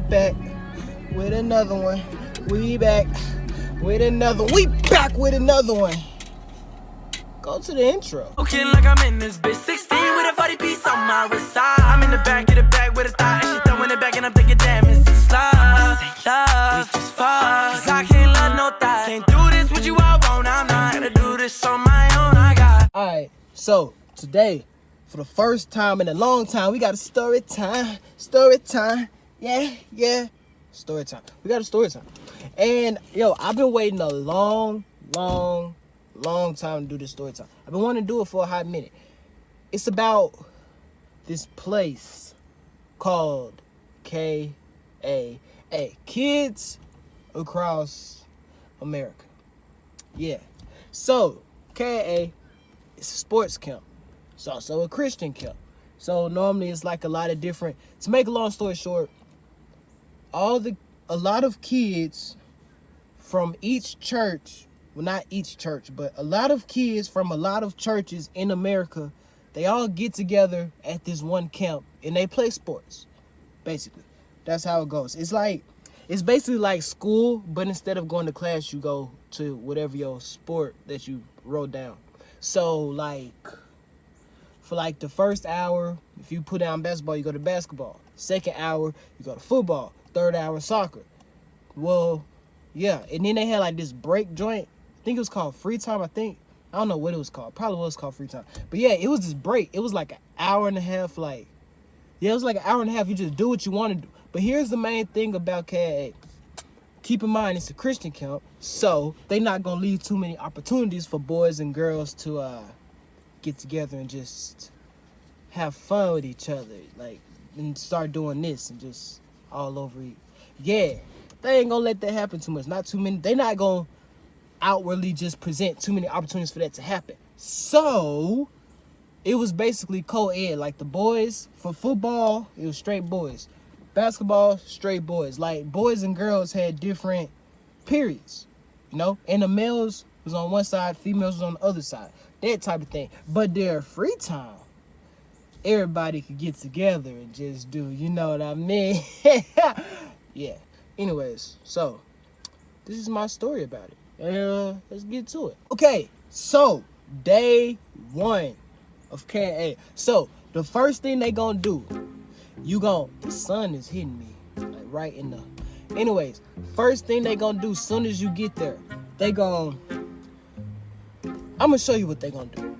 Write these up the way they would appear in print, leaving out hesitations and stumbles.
back with another one. We back with another one. We back with another one. Go to the intro. Looking like I'm in this bitch 16 with a 40 piece on my wrist side. I'm in the back of the bag with a thigh, and she throwing it back, and I'm thinking, damn, it's a slide. Say love, we just fuck, 'cause I can't love no thigh. Can't do this with you all wrong, I'm not gonna do this on my own, I got. Alright, so today, for the first time in a long time, we got a story time. Story time. Yeah. Story time. We got a story time. And, yo, I've been waiting a long time to do this story time. I've been wanting to do it for a hot minute. It's about this place called KAA. Kids Across America. Yeah. So, KAA is a sports camp. It's also a Christian camp. So normally it's like a lot of different, to make a long story short, a lot of kids from each church, well, not each church, but a lot of kids from a lot of churches in America, they all get together at this one camp and they play sports. Basically, that's how it goes. It's basically like school, but instead of going to class, you go to whatever your sport that you wrote down. So like, for like the first hour, if you put down basketball, you go to basketball. Second hour, you go to football. Third hour, soccer. Well, yeah. And then they had like this break joint. I think it was called free time, I don't know what it was called. Probably was called free time. But yeah, it was this break. It was like an hour and a half, it was like an hour and a half. You just do what you want to do. But here's the main thing about KAA. Keep in mind, it's a Christian camp, so they're not going to leave too many opportunities for boys and girls to get together and just have fun with each other, and start doing this and just all over it. Yeah, they ain't gonna let that happen too much. Not too many. They not gonna outwardly just present too many opportunities for that to happen. So it was basically co-ed. Like the boys for football, it was straight boys. Basketball, straight boys. Like boys and girls had different periods, and the males was on one side, females was on the other side. That type of thing. But their free time, everybody could get together and just do, you know what I mean? Yeah. Anyways, so this is my story about it. And let's get to it. Okay, so day 1 of KAA. So the first thing they gonna do, the sun is hitting me, like right in the. Anyways, first thing they gonna do, soon as you get there, I'm gonna show you what they gonna do.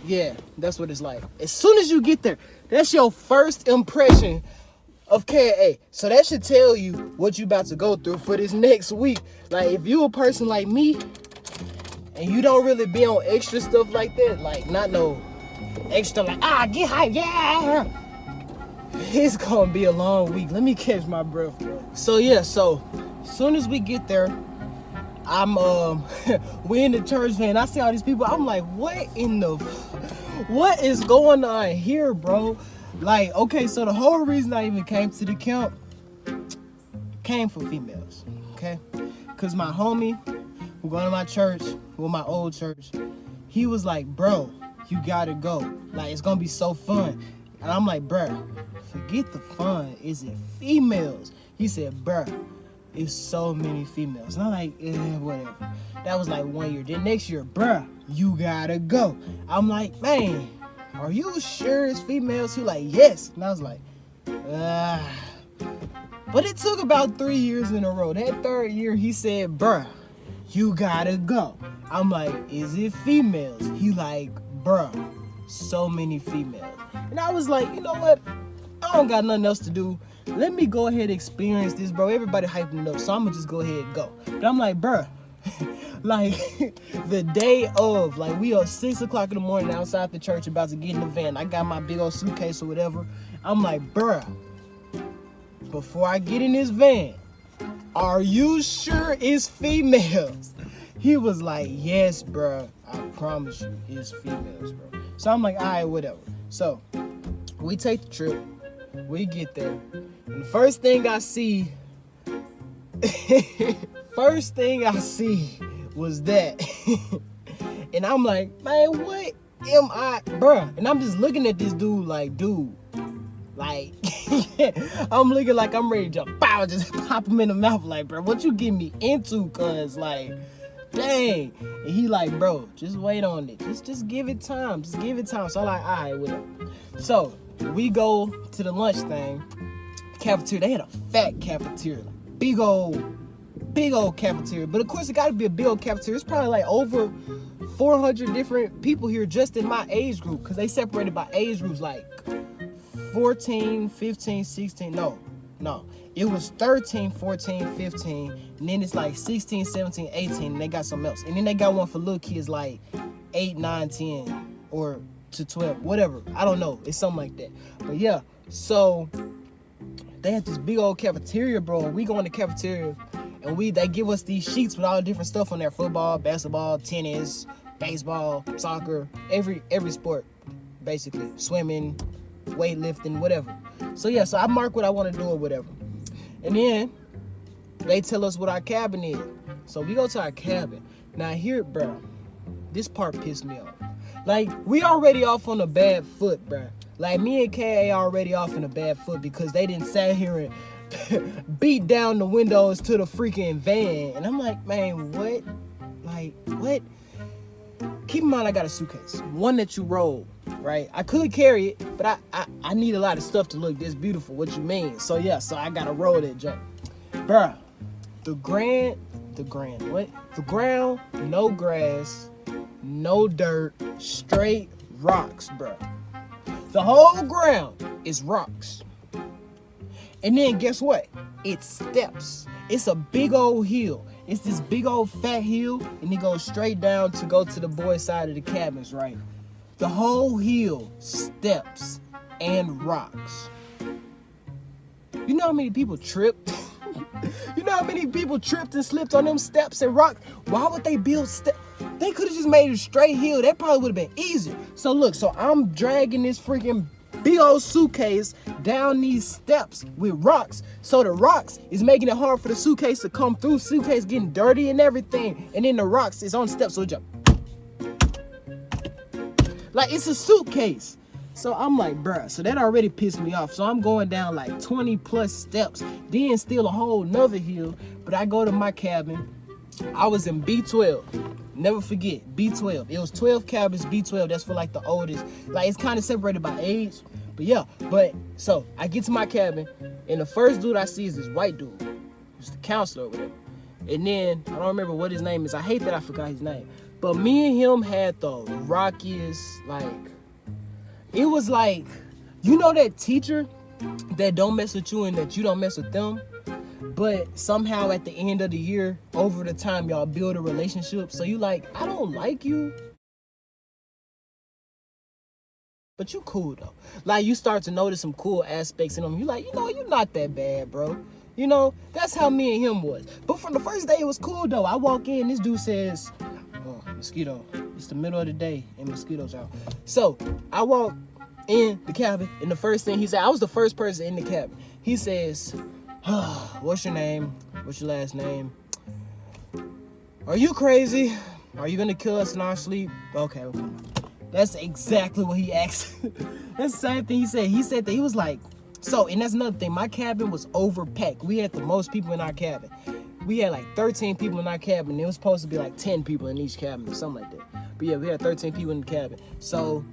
Yeah, that's what it's like. As soon as you get there, that's your first impression of KAA. So that should tell you what you about to go through for this next week. Like, if you a person like me, and you don't really be on extra stuff like that, like not no extra get hype, yeah. It's gonna be a long week. Let me catch my breath, bro. So yeah, as soon as we get there, we in the church van. I see all these people. I'm like, what is going on here, bro? Like, okay, so the whole reason I even came to the camp came for females, okay? Because my homie who going to my church, my old church, he was like, bro, you gotta go. Like, it's gonna be so fun. And I'm like, bro, forget the fun. Is it females? He said, bro, it's so many females. And I'm like, whatever. That was like 1 year. Then next year, bruh, you gotta go. I'm like, man, are you sure it's females? He like, yes. And I was like, But it took about 3 years in a row. That third year, he said, bruh, you gotta go. I'm like, is it females? He like, bruh, so many females. And I was like, you know what? I don't got nothing else to do. Let me go ahead and experience this, bro. Everybody hyping it up, so I'm gonna just go ahead and go. But I'm like, bruh, like the day of, like we are 6 o'clock in the morning outside the church about to get in the van. I got my big old suitcase or whatever. I'm like, bruh, before I get in this van, are you sure it's females? He was like, yes, bruh, I promise you it's females, bro. So I'm like, all right, whatever. So we take the trip. We get there. And the first thing I see was that. And I'm like, man, what am I, bruh? And I'm just looking at this dude like, dude, like, I'm looking like I'm ready to just pop him in the mouth, like, bro, what you getting me into? Cause like, dang. And he like, bro, just wait on it. Just give it time. Just give it time. So I'm like, all right, whatever. So we go to the lunch thing, cafeteria. They had a fat cafeteria, like big old cafeteria. But of course, it got to be a big old cafeteria. It's probably like over 400 different people here just in my age group, because they separated by age groups, like 14, 15, 16. No. It was 13, 14, 15, and then it's like 16, 17, 18, and they got something else. And then they got one for little kids like 8, 9, 10, or to 12, whatever. I don't know. It's something like that. But yeah, so they had this big old cafeteria, bro. We go in the cafeteria, and they give us these sheets with all the different stuff on there: football, basketball, tennis, baseball, soccer, every sport, basically, swimming, weightlifting, whatever. So yeah, so I mark what I want to do or whatever. And then they tell us what our cabin is. So we go to our cabin. Now here, bro, this part pissed me off. Like, we already off on a bad foot, bro. Like, me and KAA already off in a bad foot because they didn't sit here and beat down the windows to the freaking van. And I'm like, man, what? Like, what? Keep in mind, I got a suitcase, one that you roll, right? I could carry it, but I need a lot of stuff to look this beautiful. What you mean? So yeah, so I gotta roll that junk, bruh. The ground, no grass, no dirt, straight rocks, bruh. The whole ground is rocks. And then guess what? It's steps. It's a big old hill. It's this big old fat hill, and it goes straight down to go to the boys' side of the cabins, right? The whole hill, steps and rocks. You know how many people tripped? You know how many people tripped and slipped on them steps and rocks? Why would they build steps? They could have just made a straight hill. That probably would have been easier. So look, so I'm dragging this freaking big old suitcase down these steps with rocks. So the rocks is making it hard for the suitcase to come through. Suitcase getting dirty and everything. And then the rocks is on steps, so it jump. Like, it's a suitcase. So I'm like, bruh, so that already pissed me off. So I'm going down like 20 plus steps, then still a whole nother hill. But I go to my cabin. I was in B12. Never forget, B12. It was 12 cabins, B12. That's for like the oldest. Like, it's kind of separated by age. But yeah, so I get to my cabin, and the first dude I see is this white dude. It's the counselor or whatever. And then, I don't remember what his name is. I hate that I forgot his name. But me and him had the rockiest, like, it was like, you know that teacher that don't mess with you and that you don't mess with them? But somehow at the end of the year, over the time, y'all build a relationship. So you like, I don't like you, but you cool though. Like, you start to notice some cool aspects in them. You like, you know, you're not that bad, bro. You know, that's how me and him was. But from the first day, it was cool though. I walk in, this dude says, oh, mosquito. It's the middle of the day and mosquitoes out. So I walk in the cabin, and the first thing he said, I was the first person in the cabin. He says, oh, what's your name? What's your last name? Are you crazy? Are you gonna kill us in our sleep? Okay. That's exactly what he asked. That's the same thing he said. He said that he was like, so, and that's another thing. My cabin was overpacked. We had the most people in our cabin. We had like 13 people in our cabin. It was supposed to be like 10 people in each cabin or something like that. But yeah, we had 13 people in the cabin. So,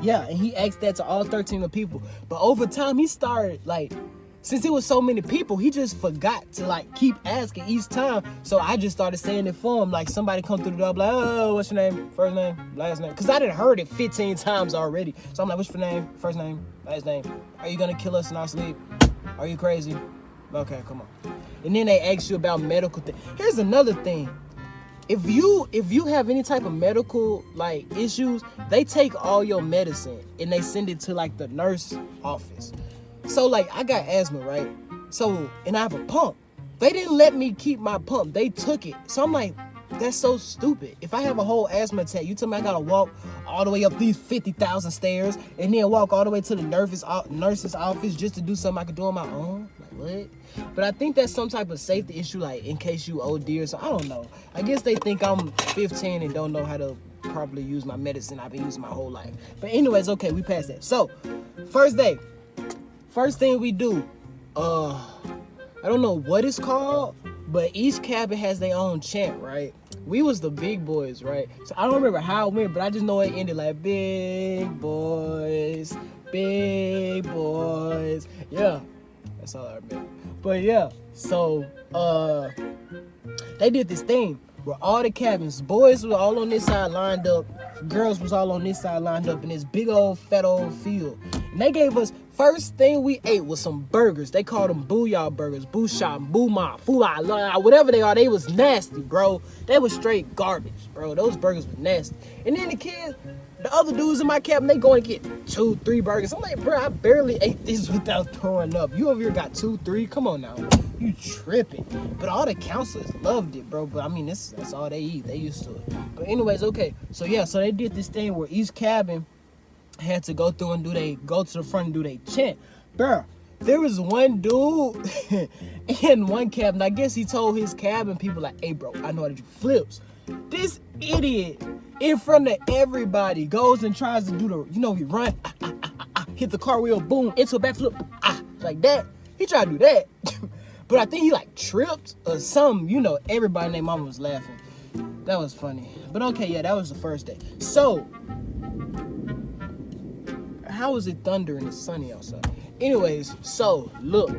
yeah, and he asked that to all 13 of the people. But over time, he started like, since it was so many people, he just forgot to like keep asking each time. So I just started saying it for him. Like, somebody come through the door, like, oh, what's your name? First name, last name. Because I done heard it 15 times already. So I'm like, what's your name? First name, last name. Are you going to kill us in our sleep? Are you crazy? Okay, come on. And then they ask you about medical things. Here's another thing. If you have any type of medical like issues, they take all your medicine and they send it to like the nurse office. So like, I got asthma, right? So, and I have a pump. They didn't let me keep my pump. They took it. So I'm like, That's so stupid. If I have a whole asthma attack, you tell me I gotta walk all the way up these 50,000 stairs and then walk all the way to the nurse's office just to do something I could do on my own? Like, what? But I think that's some type of safety issue, like in case you OD or something. I don't know. I guess they think I'm 15 and don't know how to properly use my medicine I've been using my whole life. But anyways, okay, we passed that. So, first day. First thing we do, I don't know what it's called, but each cabin has their own chant, right? We was the big boys, right? So I don't remember how it went, but I just know it ended like big boys, big boys. Yeah, that's all I remember. But yeah, so they did this thing where all the cabins, boys were all on this side lined up, girls was all on this side lined up in this big old fat old field. And they gave us, first thing we ate was some burgers. They called them booyah burgers, boo shop, boo ma, fula, whatever they are. They was nasty, bro. They was straight garbage, bro. Those burgers were nasty. And then the kids, the other dudes in my cabin, they go and get 2-3 burgers. I'm like, bro, I barely ate this without throwing up. You over here got 2-3? Come on now. You tripping. But all the counselors loved it, bro. But I mean, that's all they eat. They used to it. But anyways, okay. So yeah, so they did this thing where each cabin had to go through and go to the front and do they chant. Bro, there was one dude in one cabin. I guess he told his cabin people like, hey bro, I know how to do flips. This idiot in front of everybody goes and tries to do the, he run, hit the cartwheel, boom, into a backflip, like that. He tried to do that. But I think he like tripped or something. Everybody and their mama was laughing. That was funny. But okay, yeah, that was the first day. So, how is it thunder and it's sunny outside? Anyways, so look,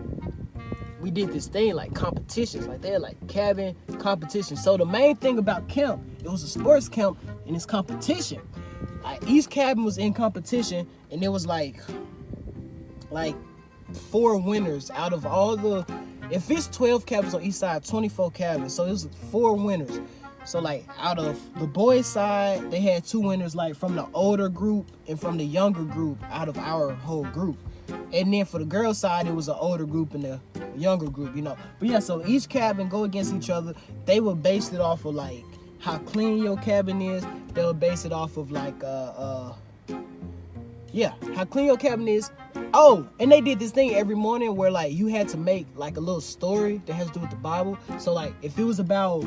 we did this thing like competitions, like they had like cabin competitions. So the main thing about camp, it was a sports camp and it's competition. Like each cabin was in competition and it was like 4 winners out of all the, if it's 12 cabins on each side, 24 cabins. So it was 4 winners. So like out of the boys' side, they had 2 winners, like from the older group and from the younger group out of our whole group. And then for the girls' side, it was an older group and a younger group, But yeah, so each cabin go against each other. They would base it off of like how clean your cabin is. They would base it off of like how clean your cabin is. Oh, and they did this thing every morning where like you had to make like a little story that has to do with the Bible. So like if it was about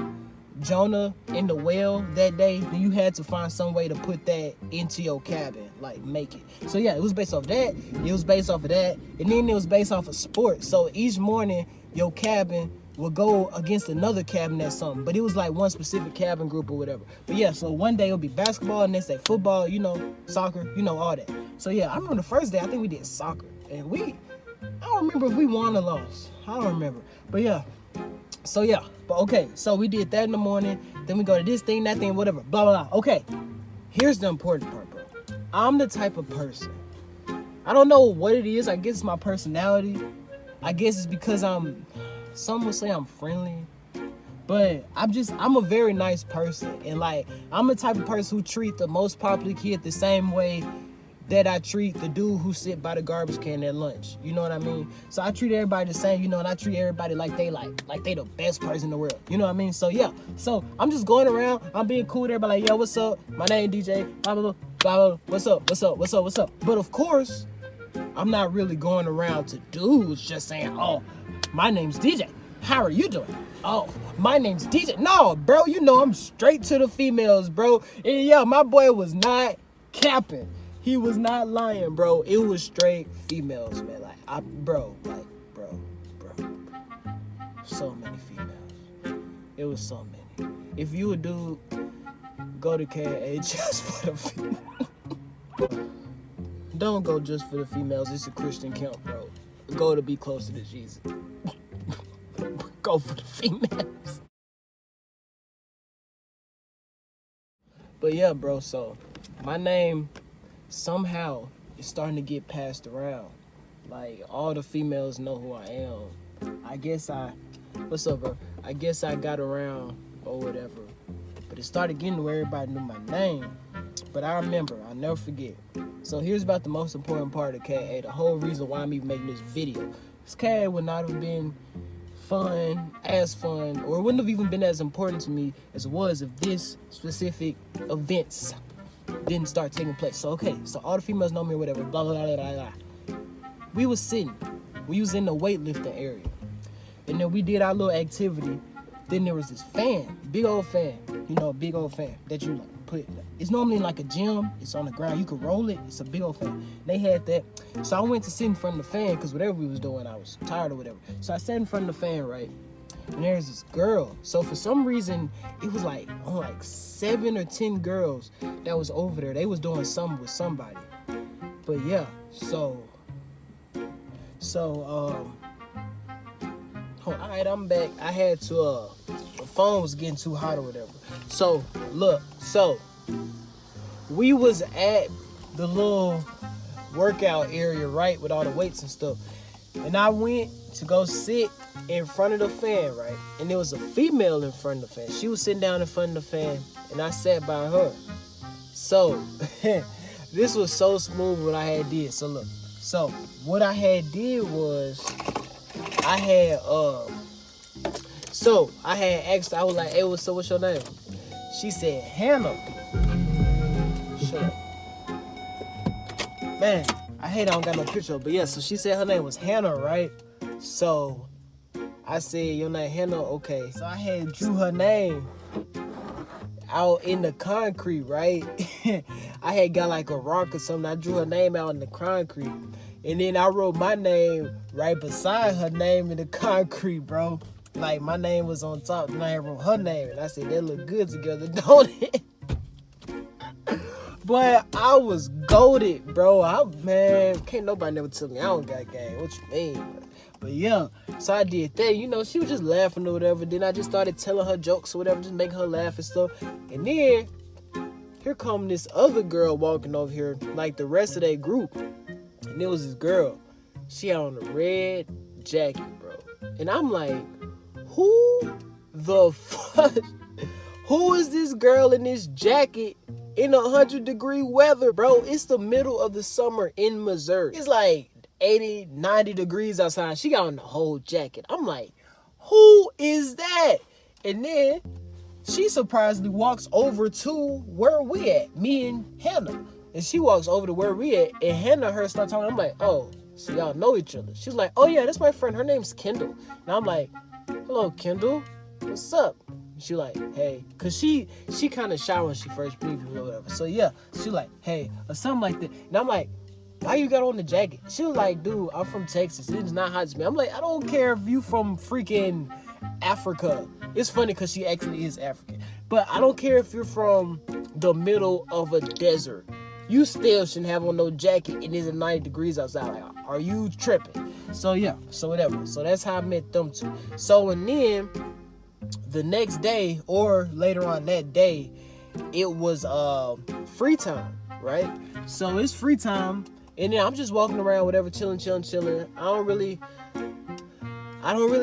Jonah in the well that day, then you had to find some way to put that into your cabin, like make it. So yeah, it was based off that, it was based off of that, and then it was based off of sports. So each morning your cabin would go against another cabin at something, but it was like one specific cabin group or whatever. But yeah, so one day it'll be basketball, and next day football, soccer, all that. So yeah, I remember the first day I think we did soccer, and I don't remember if we won or lost. I don't remember, but yeah. So yeah, but okay, so we did that in the morning, then we go to this thing, that thing, whatever, blah, blah, blah. Okay, here's the important part, bro. I'm the type of person, I don't know what it is, I guess it's my personality. I guess it's because some would say I'm friendly, but I'm a very nice person. And like, I'm the type of person who treat the most popular kid the same way that I treat the dude who sit by the garbage can at lunch. You know what I mean? So I treat everybody the same, and I treat everybody like they the best person in the world. You know what I mean? So yeah. So I'm just going around, I'm being cool with everybody, like, yo, what's up? My name DJ, blah, blah, blah, blah, blah. What's up? What's up? What's up? What's up? But of course, I'm not really going around to dudes just saying, oh, my name's DJ. How are you doing? Oh, my name's DJ. No, bro, I'm straight to the females, bro. And yeah, my boy was not capping. He was not lying, bro. It was straight females, man. Bro. So many females. It was so many. If you a dude, go to KAA just for the females. Don't go just for the females. It's a Christian camp, bro. Go to be closer to Jesus. Go for the females. But yeah, bro, so my name somehow is starting to get passed around. Like, all the females know who I am. What's up, bro? I guess I got around or whatever. But it started getting to where everybody knew my name. But I remember, I'll never forget. So here's about the most important part of KAA, the whole reason why I'm even making this video. This KAA would not have been as fun, or it wouldn't have even been as important to me as it was if this specific events didn't start taking place. So okay, so all the females know me or whatever, blah blah blah blah blah. We was sitting, we was in the weightlifting area, and then we did our little activity. Then there was this fan, big old fan, big old fan that you like put. It's normally in like a gym. It's on the ground. You could roll it. It's a big old fan. They had that. So I went to sit in front of the fan because whatever we was doing, I was tired or whatever. So I sat in front of the fan, right? And there's this girl. So for some reason, it was like 7 or 10 girls that was over there. They was doing something with somebody. But yeah, so all right, I'm back. I had to the phone was getting too hot or whatever. So look, we was at the little workout area, right, with all the weights and stuff. And I went to go sit in front of the fan, right? And there was a female in front of the fan. She was sitting down in front of the fan, and I sat by her. So this was so smooth what I had did. So look, so what I had did was I had asked, I was like, hey, what's your name? She said, Hannah. Shut up. Man, I hate I don't got no picture, but yeah, so she said her name was Hannah, right? So I said, your name Hannah, okay. So I had drew her name out in the concrete, right? I had got like a rock or something. I drew her name out in the concrete. And then I wrote my name right beside her name in the concrete, bro. Like, my name was on top, and I wrote her name. And I said, they look good together, don't it? But I was goated, bro. Man, can't nobody never tell me I don't got game. What you mean? But yeah, so I did that. She was just laughing or whatever. Then I just started telling her jokes or whatever, just making her laugh and stuff. And then, here come this other girl walking over here, like the rest of that group. And there was this girl. She had on a red jacket, bro. And I'm like, who the fuck? Who is this girl in this jacket in 100-degree weather, bro? It's the middle of the summer in Missouri. It's like 80, 90 degrees outside. She got on the whole jacket. I'm like, who is that? And then she surprisingly walks over to where we at, me and Hannah. And she walks over to where we at, and Hannah and her start talking. I'm like, oh, so y'all know each other. She's like, oh yeah, that's my friend. Her name's Kendall. And I'm like, hello, Kendall. What's up? She like, hey, cause she kind of shy when she first meet me or whatever. So yeah, she like, hey, or something like that. And I'm like, why you got on the jacket? She was like, dude, I'm from Texas. It's not hot to me. I'm like, I don't care if you from freaking Africa. It's funny cause she actually is African. But I don't care if you're from the middle of a desert. You still shouldn't have on no jacket and it's 90 degrees outside. Like, are you tripping? So yeah, so whatever. So that's how I met them two. So and then the next day or later on that day, it was free time, right? So it's free time, and then I'm just walking around, whatever, chilling. I don't really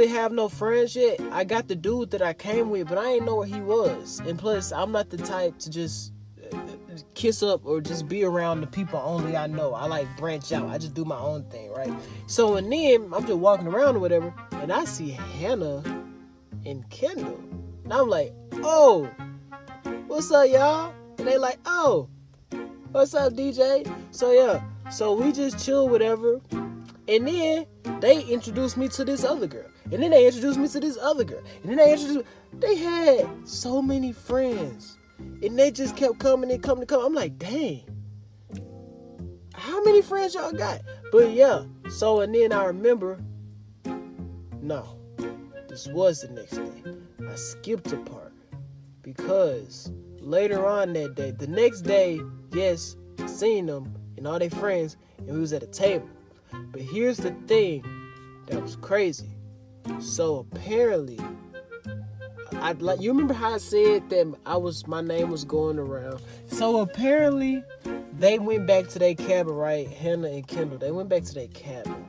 have no friends yet. I got the dude that I came with, but I ain't know where he was. And plus, I'm not the type to just kiss up or just be around the people only I know. I like branch out. I just do my own thing, right? So and then I'm just walking around or whatever, and I see Hannah and Kendall. And I'm like, oh, what's up, y'all? And they like, oh, what's up, DJ? So yeah, so we just chill, whatever. And then they introduced me to this other girl. And then they introduced me to this other girl. And then they had so many friends. And they just kept coming and coming. I'm like, dang, how many friends y'all got? But yeah, so and then I remember, no, this was the next day. I skipped a part because later on that day, the next day, yes, seen them and all their friends, and we was at a table. But here's the thing that was crazy. So apparently, you remember how I said that my name was going around? So apparently, they went back to their cabin, right? Hannah and Kendall, they went back to their cabin.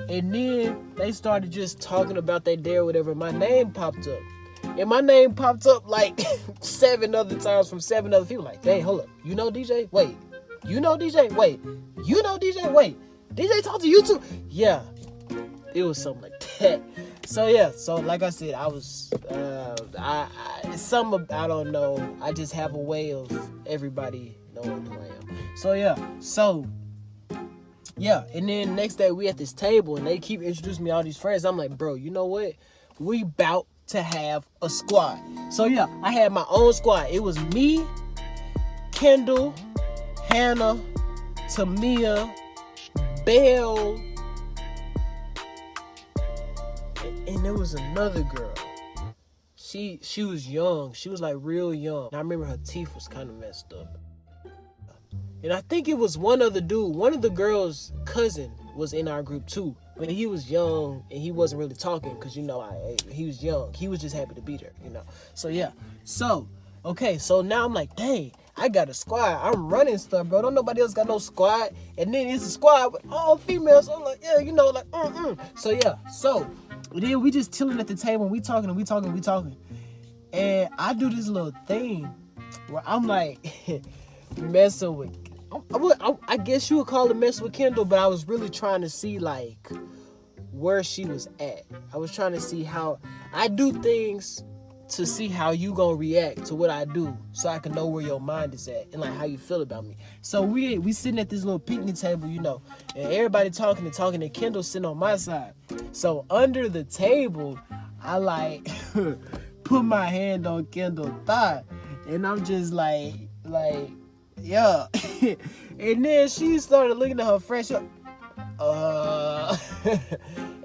And then they started just talking about their day or whatever. My name popped up. And my name popped up like 7 other times from 7 other people. Like, dang, hold up. You know DJ? Wait. You know DJ? Wait. You know DJ? Wait. DJ talk to you too? Yeah. It was something like that. So yeah, so like I said, I was it's something I don't know. I just have a way of everybody knowing who I am. So yeah, and then next day we at this table and they keep introducing me all these friends. I'm like, bro, you know what? We bout to have a squad. So yeah, I had my own squad. It was me, Kendall, Hannah, Timmeeeeeee, Belle, and there was another girl. She was young. She was like real young. And I remember her teeth was kind of messed up. And I think it was one other dude. One of the girls' cousin was in our group too. But he was young and he wasn't really talking because, you know, he was young. He was just happy to be there, you know. So, yeah. So, okay. So now I'm like, dang, I got a squad. I'm running stuff, bro. Don't nobody else got no squad. And then it's a squad with all females. So I'm like, yeah, you know, like, So, yeah. So, then we just chilling at the table and we talking. And I do this little thing where I'm like messing with, I guess you would call it messing with Kendall, but I was really trying to see like where she was at. I was trying to see how I do things to see how you gonna react to what I do, so I can know where your mind is at and like how you feel about me. So we sitting at this little picnic table, you know, and everybody talking, and Kendall sitting on my side. So under the table, I like put my hand on Kendall's thigh, and I'm just like, yeah. And then she started looking at her friend. She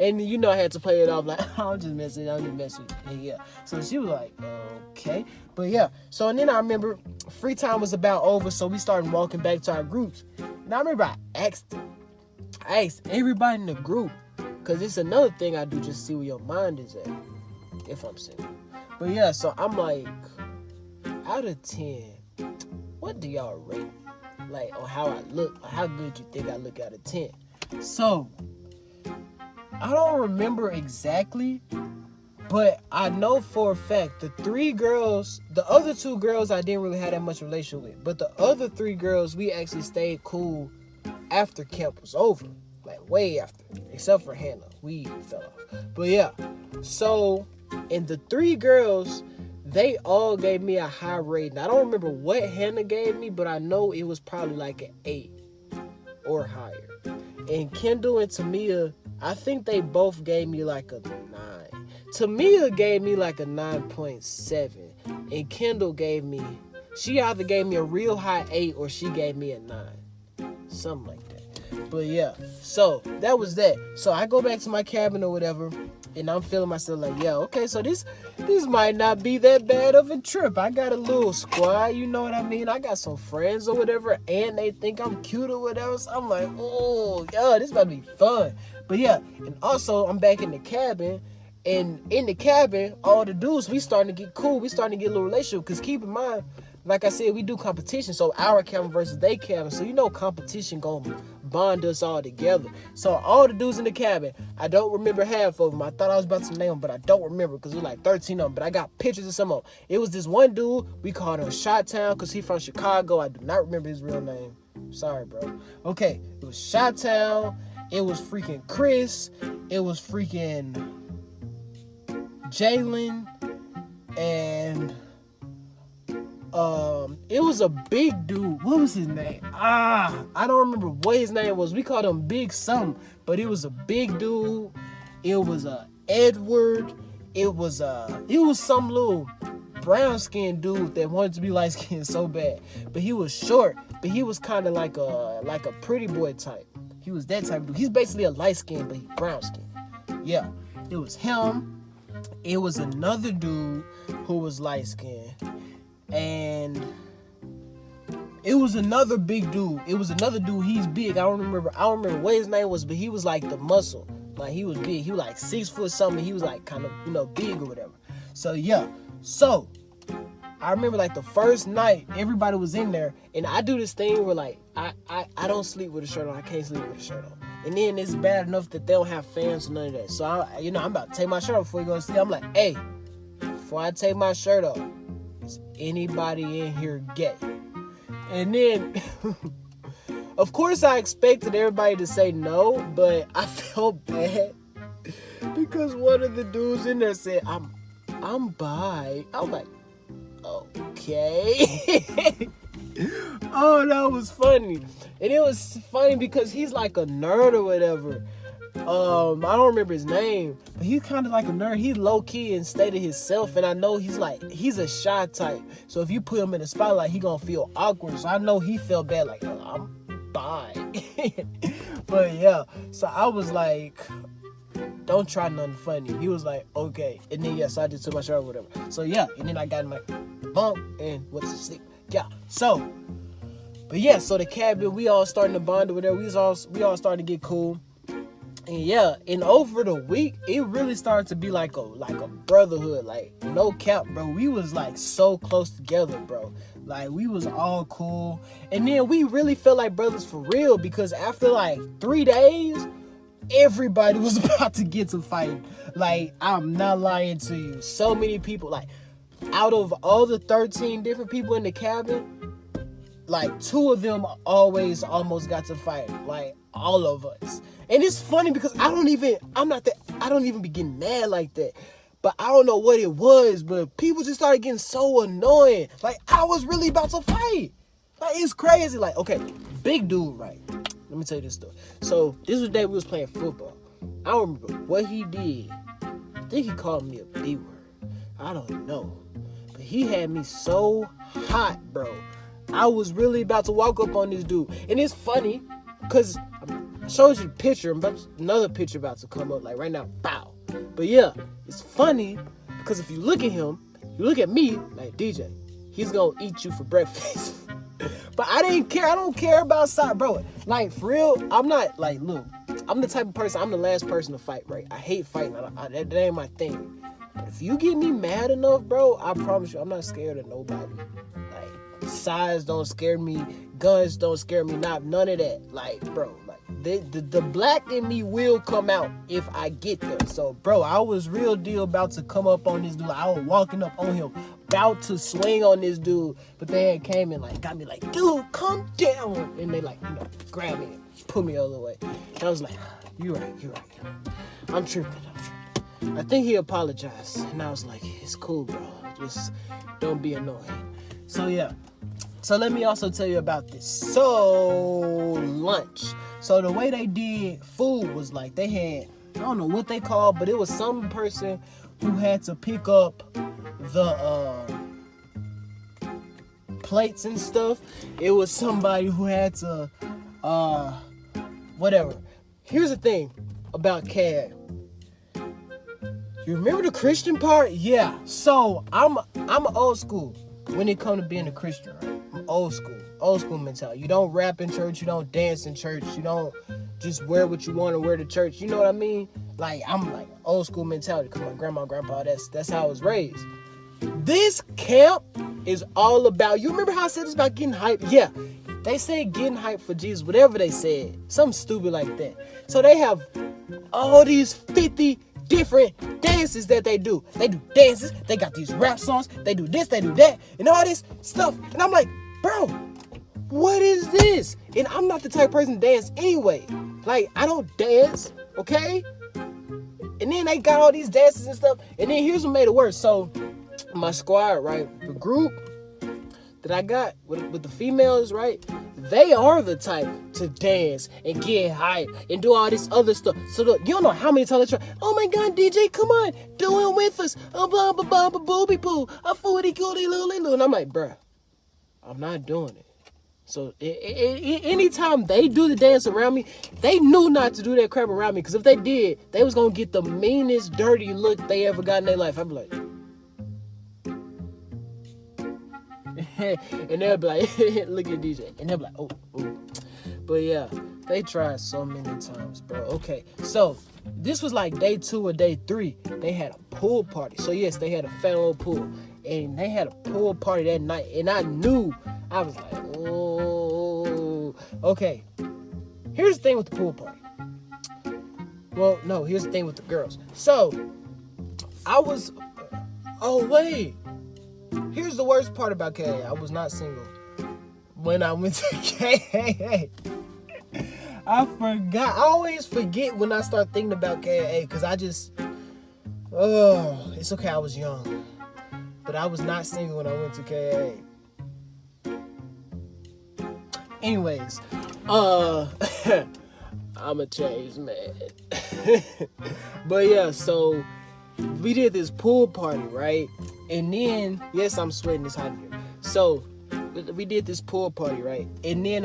and you know I had to play it off like, I'm just messing. And yeah. So she was like, okay. But yeah. So and then I remember free time was about over, so we started walking back to our groups. And I remember I asked everybody in the group, because it's another thing I do, just see where your mind is at if I'm single. But yeah, so I'm like, out of 10, what do y'all rate? Like, on how I look, or how good you think I look out of 10. So, I don't remember exactly, but I know for a fact the other 2 girls I didn't really have that much relation with. But the other 3 girls, we actually stayed cool after camp was over. Like, way after. Except for Hannah. We fell off. But yeah. So, and the 3 girls, they all gave me a high rating. I don't remember what Hannah gave me, but I know it was probably like an 8 or higher. And Kendall and Timmeeeeeee, I think they both gave me like a 9. Timmeeeeeee gave me like a 9.7. And Kendall she either gave me a real high 8 or she gave me a 9. Something like that. But yeah, so that was that. So I go back to my cabin or whatever, and I'm feeling myself like, yeah, okay, so this might not be that bad of a trip. I got a little squad, you know what I mean? I got some friends or whatever, and they think I'm cute or whatever. So I'm like, oh, yeah, this about to be fun. But yeah, and also I'm back in the cabin, and in the cabin, all the dudes, we starting to get cool. We starting to get a little relationship, because keep in mind, like I said, we do competition, so our cabin versus they cabin. So you know competition gonna bond us all together. So all the dudes in the cabin, I don't remember half of them. I thought I was about to name them, but I don't remember because it was like 13 of them. But I got pictures of some of them. It was this one dude, we called him Shot-Town because he from Chicago. I do not remember his real name. Sorry, bro. Okay, it was Shot-Town. It was freaking Chris. It was freaking Jalen. And it was a big dude. What was his name? I don't remember what his name was. We called him Big Something, but it was a big dude. It was Edward. It was some little brown skinned dude that wanted to be light skinned so bad. But he was short, but he was kind of like a pretty boy type. He was that type of dude. He's basically a light skin, but he's brown skin. Yeah, it was him. It was another dude who was light skinned. And it was another big dude. It was another dude. He's big. I don't remember what his name was, but he was like the muscle. Like he was big. He was like 6 foot something. He was like kind of, big or whatever. So yeah. So I remember like the first night everybody was in there, and I do this thing where like I don't sleep with a shirt on. I can't sleep with a shirt on. And then it's bad enough that they don't have fans or none of that. So I'm about to take my shirt off before you go to sleep. I'm like, hey, before I take my shirt off, is anybody in here gay? And then, of course, I expected everybody to say no, but I felt bad because one of the dudes in there said, I'm bi. I'm like, okay. Oh, that was funny. And it was funny because he's like a nerd or whatever. I don't remember his name, but he's kind of like a nerd. He's low key and stay to himself, and I know he's a shy type. So if you put him in the spotlight, he gonna feel awkward. So I know he felt bad, like, I'm bi. But yeah, so I was like, don't try nothing funny. He was like, okay. And then so I just took my shirt or whatever. So yeah, and then I got in my bunk and went to sleep. Yeah. So, but yeah, so the cabin, we all starting to bond or whatever. We all starting to get cool. And yeah, and over the week, it really started to be like a brotherhood. Like, no cap, bro. We was like so close together, bro. Like, we was all cool. And then we really felt like brothers for real, because after like 3 days, everybody was about to get to fighting. Like, I'm not lying to you. So many people, like, out of all the 13 different people in the cabin, like 2 of them always almost got to fight. Like, all of us. And it's funny because I don't even be getting mad like that. But I don't know what it was, but people just started getting so annoying. Like, I was really about to fight. Like, it's crazy. Like, okay, big dude, right? Let me tell you this story. So, this was the day we was playing football. I don't remember what he did. I think he called me a B word. I don't know. But he had me so hot, bro. I was really about to walk up on this dude. And it's funny, because I showed you the picture. Another picture about to come up, like right now. Bow. But yeah, it's funny, because if you look at him, you look at me, like, DJ, he's going to eat you for breakfast. But I didn't care. I don't care about side, bro. Like, for real, I'm not, like, look, I'm the type of person, I'm the last person to fight, right? I hate fighting. That ain't my thing. But if you get me mad enough, bro, I promise you, I'm not scared of nobody. Like, size don't scare me. Guns don't scare me. None of that. Like, bro, like, the black in me will come out if I get there. So, bro, I was real deal about to come up on this dude. I was walking up on him, about to swing on this dude, but they had came and like got me like, dude, come down, and they like, grab me and put me all the way. And I was like, you're right. I'm tripping. I think he apologized, and I was like, it's cool, bro. Just don't be annoying. So yeah. So let me also tell you about this. So lunch. So the way they did food was like they had, I don't know what they called, but it was some person who had to pick up the plates and stuff. It was somebody who had to whatever. Here's the thing about KAA. You remember the Christian part? Yeah. So I'm old school when it comes to being a Christian, right? I'm old school mentality. You don't rap in church, you don't dance in church, you don't just wear what you want to wear to church. You know what I mean? Like, I'm like old school mentality because my grandma and grandpa, that's how I was raised. This camp is all about, you remember how I said this about getting hyped? Yeah. They say getting hyped for Jesus, whatever they said. Something stupid like that. So they have all these 50 different dances that they do. They do dances, they got these rap songs, they do this, they do that, and all this stuff. And I'm like, bro, what is this? And I'm not the type of person to dance anyway. Like, I don't dance, okay? And then they got all these dances and stuff. And then here's what made it worse. So my squad, right, the group that I got with the females, right, they are the type to dance and get hype and do all this other stuff. So you don't know how many times they try, oh my God, DJ, come on, do it with us. Blah, blah, blah, blah, booby poo, a footy cooty loo. And I'm like, bruh, I'm not doing it. So anytime they do the dance around me, they knew not to do that crap around me. Because if they did, they was going to get the meanest, dirty look they ever got in their life. I'd be like, and they'll be like, look at DJ. And they'll be like, oh. But yeah, they tried so many times, bro. Okay, so this was like day 2 or day 3. They had a pool party. So yes, they had a fat old pool. And they had a pool party that night. And I knew, I was like, oh. Okay, here's the thing with the pool party. Well, no, here's the thing with the girls. So, wait. Here's the worst part about KAA. I was not single when I went to KAA. I forgot. I always forget when I start thinking about KAA because I just, oh, it's okay. I was young, but I was not single when I went to KAA. Anyways, I'm a changed man. But yeah, so we did this pool party, right? And then, yes, I'm sweating, it's hot in here. So we did this pool party, right? And then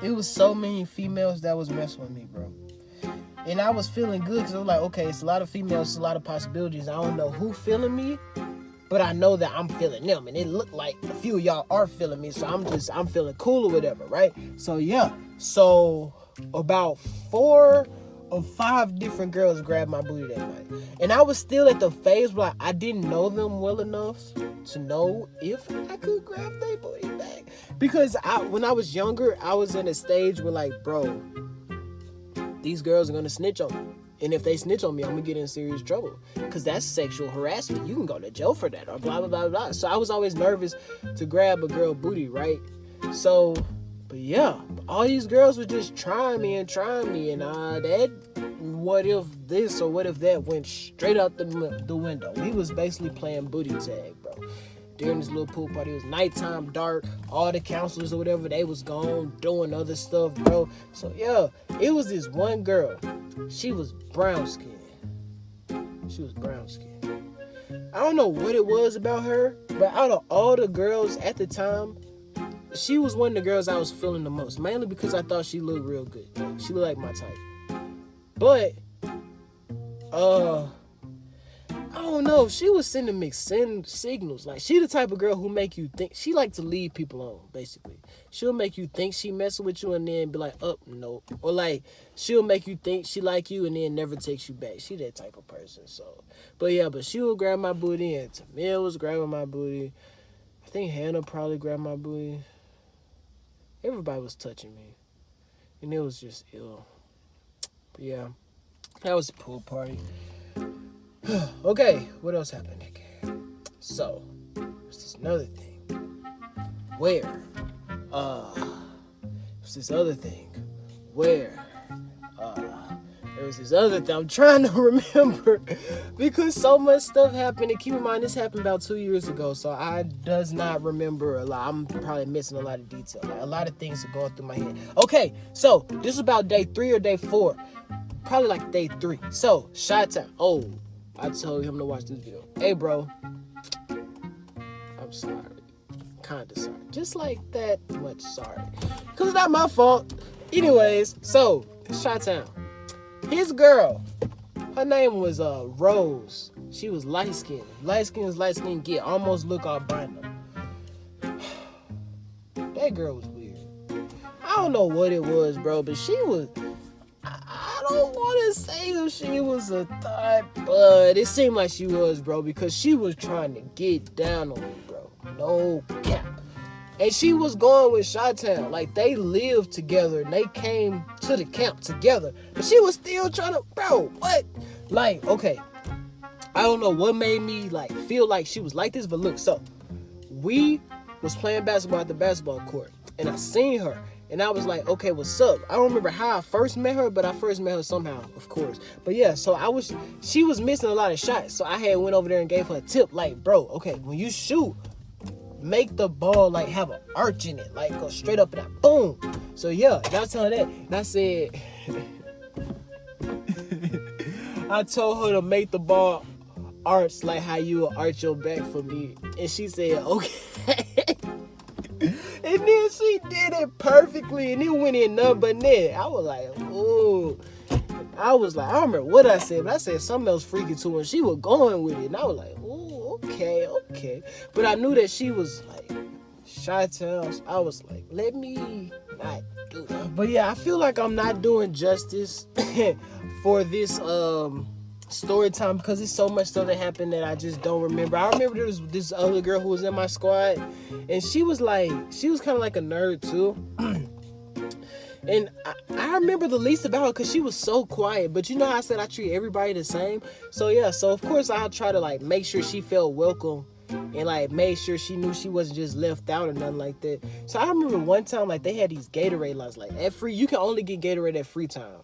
it was so many females that was messing with me, bro. And I was feeling good because I was like, okay, it's a lot of females, it's a lot of possibilities. I don't know who feeling me, but I know that I'm feeling them. And it looked like a few of y'all are feeling me, so I'm feeling cool or whatever, right? So yeah, so about 4 or 5 different girls grabbed my booty that night. And I was still at the phase where I didn't know them well enough to know if I could grab their booty back. Because when I was younger, I was in a stage where like, bro, these girls are gonna snitch on me. And if they snitch on me, I'm gonna get in serious trouble. Because that's sexual harassment. You can go to jail for that or blah, blah, blah, blah. So I was always nervous to grab a girl booty, right? So, but yeah, all these girls were just trying me. And that what if this or what if that went straight out the window. We was basically playing booty tag, bro. During this little pool party, it was nighttime, dark. All the counselors or whatever, they was gone doing other stuff, bro. So yeah, it was this one girl. She was brown skinned. I don't know what it was about her, but out of all the girls at the time, she was one of the girls I was feeling the most. Mainly because I thought she looked real good. She looked like my type. But, I don't know. She was sending mixed signals. Like, she the type of girl who make you think. She like to lead people on, basically. She'll make you think she messing with you and then be like, oh, no. Or like, she'll make you think she like you and then never takes you back. She that type of person, so. But yeah, but she would grab my booty and Tamil was grabbing my booty. I think Hannah probably grabbed my booty. Everybody was touching me. And it was just ill. But yeah, that was a pool party. Okay, what else happened again? So, there's this another thing. Where? There's this other thing. Where? There was this other thing. I'm trying to remember because so much stuff happened. And keep in mind, this happened about 2 years ago, so I does not remember a lot. I'm probably missing a lot of detail. Like, a lot of things are going through my head. Okay, so this is about day 3 or day 4. Probably like day 3. So, Chi-Town. Oh, I told him to watch this video. Hey, bro. I'm sorry. Kinda sorry. Just like that much sorry. Because it's not my fault. Anyways, so, Chi-Town. His girl, her name was Rose. She was light-skinned. Light-skinned get. Almost look albino. That girl was weird. I don't know what it was, bro, but she was... I don't want to say if she was a thought, but it seemed like she was, bro, because she was trying to get down on me, bro. No cap. And she was going with Chi-Town. Like, they lived together and they came to the camp together. But she was still trying to, bro, what? Like, okay. I don't know what made me, like, feel like she was like this, but look, so. We was playing basketball at the basketball court. And I seen her. And I was like, okay, what's up? I don't remember how I first met her, but I first met her somehow, of course. But yeah, so she was missing a lot of shots. So I had went over there and gave her a tip. Like, bro, okay, when you shoot, make the ball, like, have an arch in it. Like, go straight up and that, boom. So yeah, and I was telling her that. And I said, I told her to make the ball arch like how you would arch your back for me. And she said, okay. And then she did it perfectly, and it went in nothing but net. I was like, ooh. I don't remember what I said, but I said something else freaky to her, and she was going with it. And I was like, ooh, okay. But I knew that she was like, Chi-Town. So I was like, let me not do that. But yeah, I feel like I'm not doing justice for this story time because there's so much stuff that happened that I just don't remember. I remember there was this other girl who was in my squad, and she was kind of like a nerd too. And I remember the least about her because she was so quiet. But you know how I said I treat everybody the same? So yeah, so of course I'll try to like make sure she felt welcome and like made sure she knew she wasn't just left out or nothing like that. So I remember one time like they had these Gatorade lines like at free. You can only get Gatorade at free time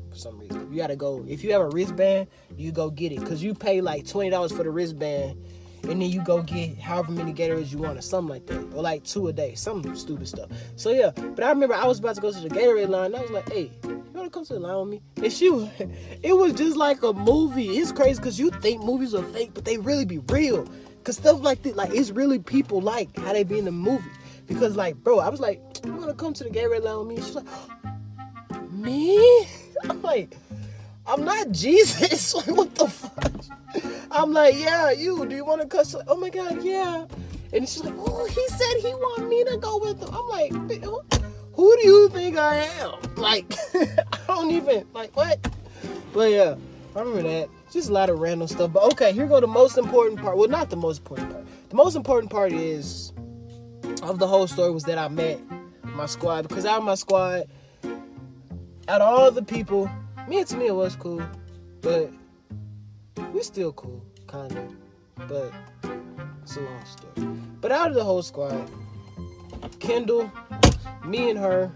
for some reason. You gotta go if you have a wristband, you go get it because you pay like $20 for the wristband. And then you go get however many Gatorades you want or something like that. Or like 2 a day. Some stupid stuff. So yeah. But I remember I was about to go to the Gatorade line. And I was like, hey, you want to come to the line with me? And it was just like a movie. It's crazy because you think movies are fake, but they really be real. Because stuff like this, like it's really people like how they be in the movie. Because like, bro, I was like, you want to come to the Gatorade line with me? And she's like, me? I'm like, I'm not Jesus. Like, what the fuck? I'm like, yeah, you. Do you want to cut? She's like, oh my God, yeah. And she's like, oh, he said he want me to go with him. I'm like, who do you think I am? Like, I don't even, like, what? But yeah, I remember that. Just a lot of random stuff. But okay, here go the most important part. Well, not the most important part. The most important part is, of the whole story was that I met my squad. Because out of my squad, out of all the people, me and Timmeeeeeee was cool. But we still cool, kind of, but it's a long story. But out of the whole squad, Kendall, me and her,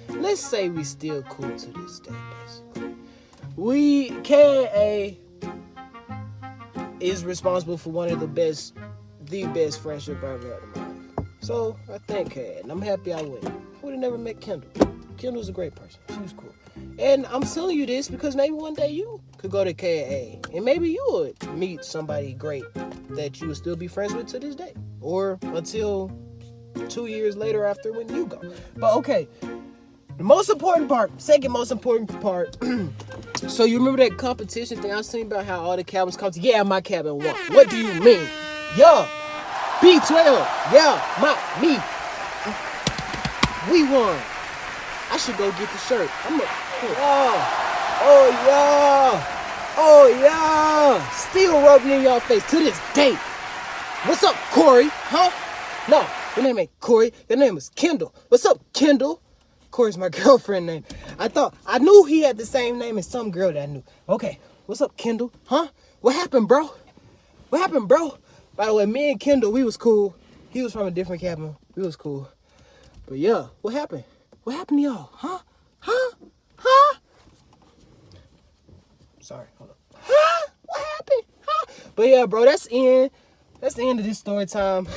let's say we still cool to this day, basically. KAA is responsible for one of the best friendship I've ever had in my life. So I thank KAA, and I'm happy I went. I would have never met Kendall. Kendall's a great person. She was cool. And I'm telling you this because maybe one day you could go to KAA and maybe you would meet somebody great that you would still be friends with to this day or until 2 years later after when you go. But okay, the most important part, second most important part. So you remember that competition thing I was telling you about how all the cabins come to? Yeah, my cabin won. What do you mean? Yeah, B12. Yeah, me. We won. I should go get the shirt. Oh yeah. Still rubbing in y'all face to this day. What's up, Corey? Huh? No, your name ain't Corey. Your name is Kendall. What's up, Kendall? Corey's my girlfriend name. I knew he had the same name as some girl that I knew. Okay, what's up, Kendall? Huh? What happened, bro? By the way, me and Kendall, we was cool. He was from a different cabin. We was cool. But yeah, what happened? What happened to y'all? Huh? Sorry, hold up. Huh? What happened? Huh? But yeah, bro, that's the end of this story time.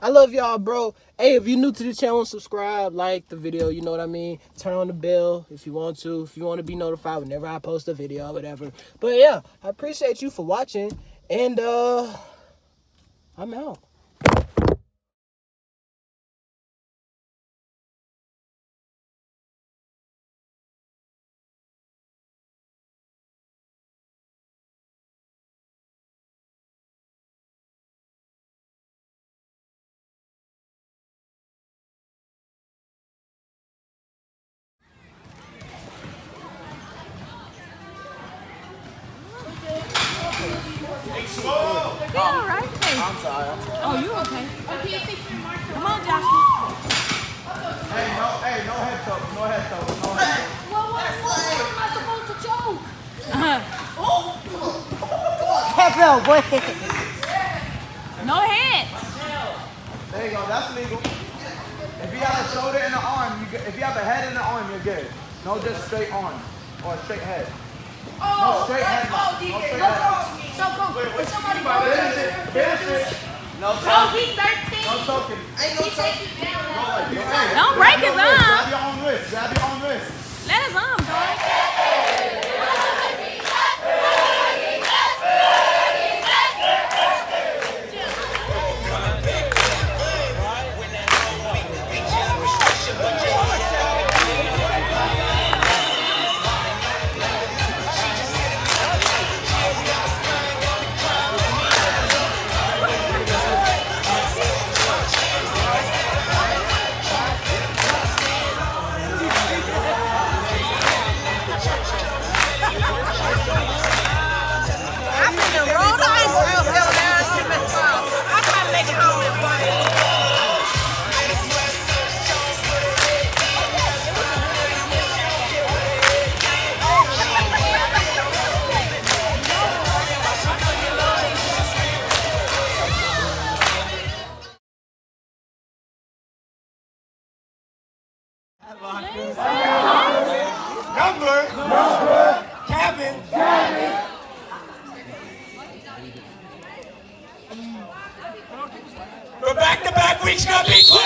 I love y'all, bro. Hey, if you're new to the channel, subscribe, like the video, you know what I mean? Turn on the bell if you want to. If you want to be notified whenever I post a video or whatever. But yeah, I appreciate you for watching. And I'm out. You all right? Hey. I'm sorry. Oh, you okay? Come on, Joshua. Hey, no head though. Well, what am I supposed to choke? No head. There you go. That's legal. If you have a shoulder and an arm, if you have a head and an arm, you're good. No, just straight arm or a straight head. No straight head. No straight head. So cool. If somebody goes No he's 13. No choking. Don't break his arm. Grab your own wrist. Let his arm go. Number. Cabin. But back-to-back weeks gonna be quick.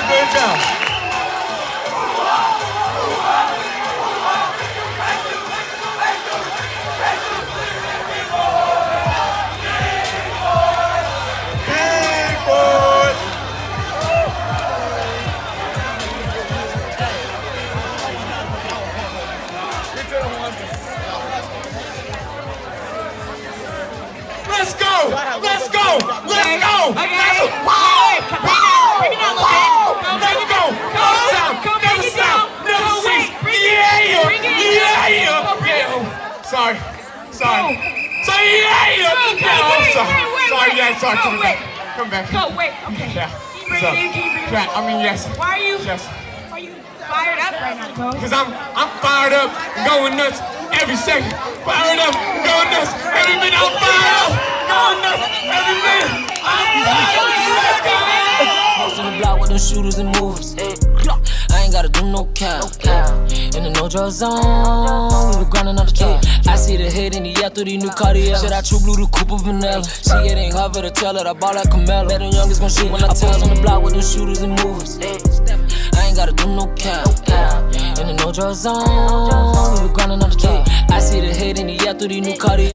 Good job. Big boy. Let's go. Let's go. Let's go. Okay. Wow. Bring it down a little bit. Let's go. Never stop. Never stop. Never cease. Yeah. Yeah. Sorry. Sorry. Sorry. Come back. Go, wait, okay. Yeah. Can you bring it in? Can you bring it in? I mean, yes. Why are you Yes. fired up right now, Cole? Because I'm fired up, going nuts every second. Fired up, going nuts every minute. I'm fired up, going nuts every minute. House on the block with them shooters and movers. I ain't gotta do no cap. In the no drug zone, we been grinding on the top. I see the hit in the air through these new Cartier. Shit, I true blue the coupe of vanilla. See, it ain't hard for to tell it. I ball like Camelo. Let them youngest gon' shoot when I tell them. On the block with them shooters and movers. I ain't gotta do no cap. In the no drug zone, we been grinding on the top. I see the hit in the air through these new Cartier.